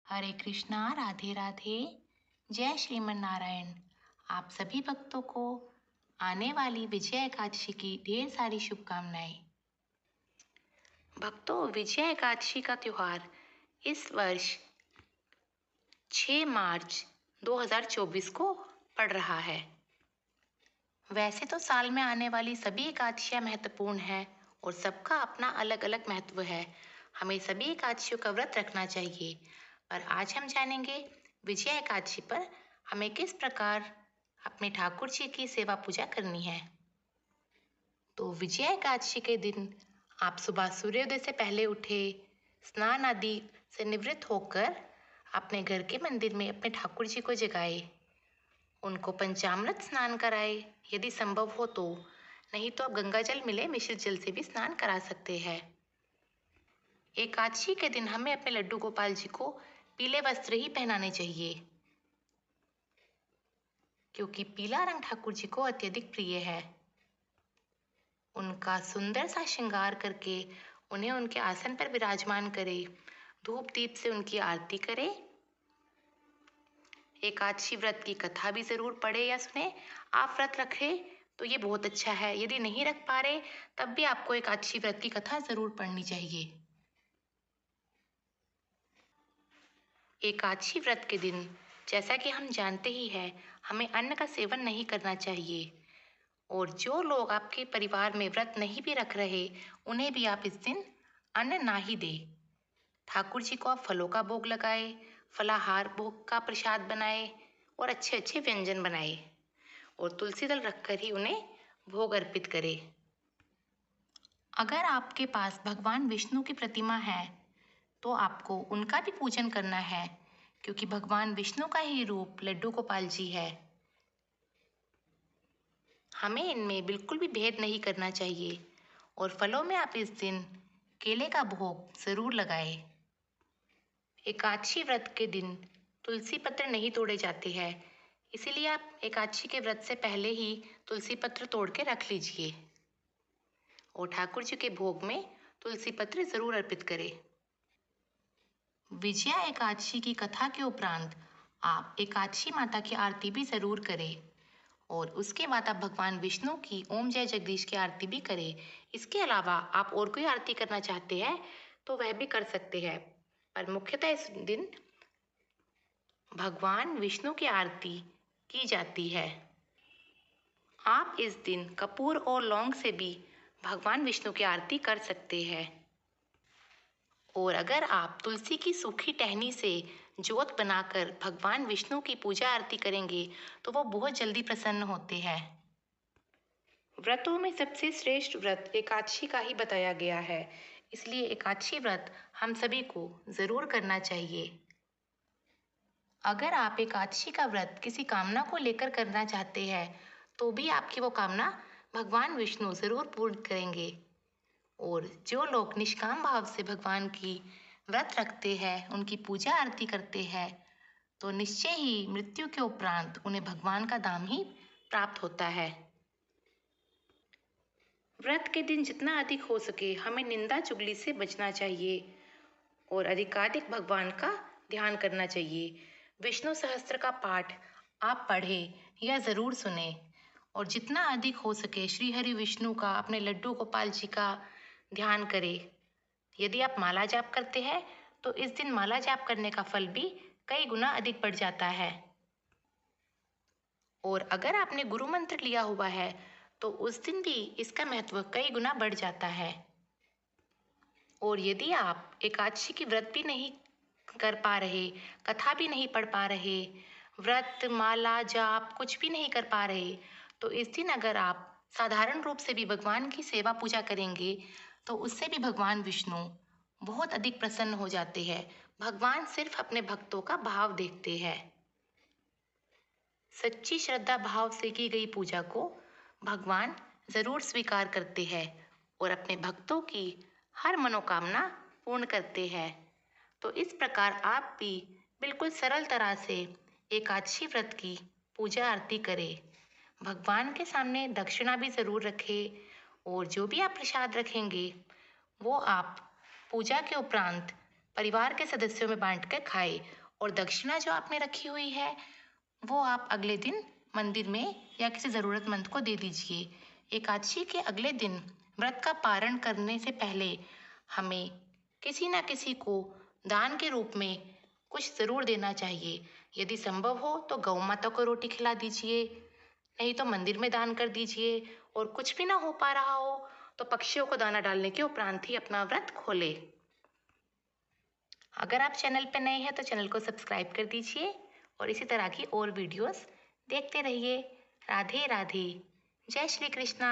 हरे कृष्णा, राधे राधे। जय श्रीमन नारायण। आप सभी भक्तों को आने वाली विजया एकादशी की ढेर सारी शुभकामनाएं। भक्तों, विजया एकादशी का त्योहार इस वर्ष 6 मार्च 2024 को पड़ रहा है। वैसे तो साल में आने वाली सभी एकादशियां महत्वपूर्ण हैं और सबका अपना अलग अलग महत्व है। हमें सभी एकादशियों का व्रत रखना चाहिए। और आज हम जानेंगे विजया एकादशी पर हमें किस प्रकार अपने ठाकुर जी की सेवा पूजा करनी है। तो विजया एकादशी के दिन आप सुबह सूर्योदय से पहले उठे, स्नान आदि से निवृत्त होकर अपने घर के मंदिर में अपने ठाकुर जी को जगाए, उनको पंचामृत स्नान कराए यदि संभव हो तो, नहीं तो आप गंगा जल मिले मिश्रित जल से भी स्नान करा सकते हैं। एकादशी के दिन हमें अपने लड्डू गोपाल जी को पीले वस्त्र ही पहनाने चाहिए, क्योंकि पीला रंग ठाकुर जी को अत्यधिक प्रिय है। उनका सुंदर सा श्रृंगार करके उन्हें उनके आसन पर विराजमान करे, धूप दीप से उनकी आरती करे। एकादशी व्रत की कथा भी जरूर पढ़े या सुने। आप व्रत रखे तो ये बहुत अच्छा है, यदि नहीं रख पा रहे तब भी आपको एकादशी व्रत की कथा जरूर पढ़नी चाहिए। एकादशी व्रत के दिन जैसा कि हम जानते ही हैं, हमें अन्न का सेवन नहीं करना चाहिए। और जो लोग आपके परिवार में व्रत नहीं भी रख रहे, उन्हें भी आप इस दिन अन्न ना ही दे। ठाकुर जी को आप फलों का भोग लगाए, फलाहार भोग का प्रसाद बनाए और अच्छे अच्छे व्यंजन बनाए और तुलसी दल रखकर ही उन्हें भोग अर्पित करे। अगर आपके पास भगवान विष्णु की प्रतिमा है तो आपको उनका भी पूजन करना है, क्योंकि भगवान विष्णु का ही रूप लड्डू गोपाल जी है। हमें इनमें बिल्कुल भी भेद नहीं करना चाहिए। और फलों में आप इस दिन केले का भोग जरूर लगाएं। एकादशी व्रत के दिन तुलसी पत्र नहीं तोड़े जाते हैं, इसीलिए आप एकादशी के व्रत से पहले ही तुलसी पत्र तोड़ के रख लीजिए और ठाकुर जी के भोग में तुलसी पत्र जरूर अर्पित करें। विजया एकादशी की कथा के उपरांत आप एकादशी माता की आरती भी जरूर करें और उसके बाद आप भगवान विष्णु की ओम जय जगदीश की आरती भी करें। इसके अलावा आप और कोई आरती करना चाहते हैं तो वह भी कर सकते हैं, पर मुख्यतः इस दिन भगवान विष्णु की आरती की जाती है। आप इस दिन कपूर और लौंग से भी भगवान विष्णु की आरती कर सकते हैं। और अगर आप तुलसी की सूखी टहनी से जोत बनाकर भगवान विष्णु की पूजा आरती करेंगे तो वो बहुत जल्दी प्रसन्न होते हैं। व्रतों में सबसे श्रेष्ठ व्रत एकादशी का ही बताया गया है, इसलिए एकादशी व्रत हम सभी को जरूर करना चाहिए। अगर आप एकादशी का व्रत किसी कामना को लेकर करना चाहते हैं तो भी आपकी वो कामना भगवान विष्णु जरूर पूर्ण करेंगे। और जो लोग निष्काम भाव से भगवान की व्रत रखते हैं, उनकी पूजा आरती करते हैं, तो निश्चय ही मृत्यु के उपरांत उन्हें भगवान का धाम ही प्राप्त होता है। व्रत के दिन जितना अधिक हो सके हमें निंदा चुगली से बचना चाहिए और अधिकाधिक भगवान का ध्यान करना चाहिए। विष्णु सहस्त्र का पाठ आप पढ़ें या ज़रूर सुने और जितना अधिक हो सके श्री हरि विष्णु का, अपने लड्डू गोपाल जी का ध्यान करें। यदि आप माला जाप करते हैं तो इस दिन माला जाप करने का फल भी कई गुना अधिक बढ़ जाता है। और अगर आपने गुरु मंत्र लिया हुआ है तो उस दिन भी इसका महत्व कई गुना बढ़ जाता है। और यदि आप एकादशी की व्रत भी नहीं कर पा रहे, कथा भी नहीं पढ़ पा रहे, व्रत माला जाप कुछ भी नहीं कर पा रहे, तो इस दिन अगर आप साधारण रूप से भी भगवान की सेवा पूजा करेंगे तो उससे भी भगवान विष्णु बहुत अधिक प्रसन्न हो जाते हैं। भगवान सिर्फ अपने भक्तों का भाव देखते हैं। सच्ची श्रद्धा भाव से की गई पूजा को भगवान जरूर स्वीकार करते हैं और अपने भक्तों की हर मनोकामना पूर्ण करते हैं। तो इस प्रकार आप भी बिल्कुल सरल तरह से एकादशी व्रत की पूजा आरती करें। भगवान के सामने दक्षिणा भी जरूर रखें और जो भी आप प्रसाद रखेंगे वो आप पूजा के उपरांत परिवार के सदस्यों में बांट कर खाए। और दक्षिणा जो आपने रखी हुई है वो आप अगले दिन मंदिर में या किसी ज़रूरतमंद को दे दीजिए। एकादशी के अगले दिन व्रत का पारण करने से पहले हमें किसी न किसी को दान के रूप में कुछ ज़रूर देना चाहिए। यदि संभव हो तो गौ माता को रोटी खिला दीजिए, नहीं तो मंदिर में दान कर दीजिए। और कुछ भी ना हो पा रहा हो तो पक्षियों को दाना डालने के उपरांत ही अपना व्रत खोले। अगर आप चैनल पर नए हैं तो चैनल को सब्सक्राइब कर दीजिए और इसी तरह की और वीडियोस देखते रहिए। राधे राधे। जय श्री कृष्णा।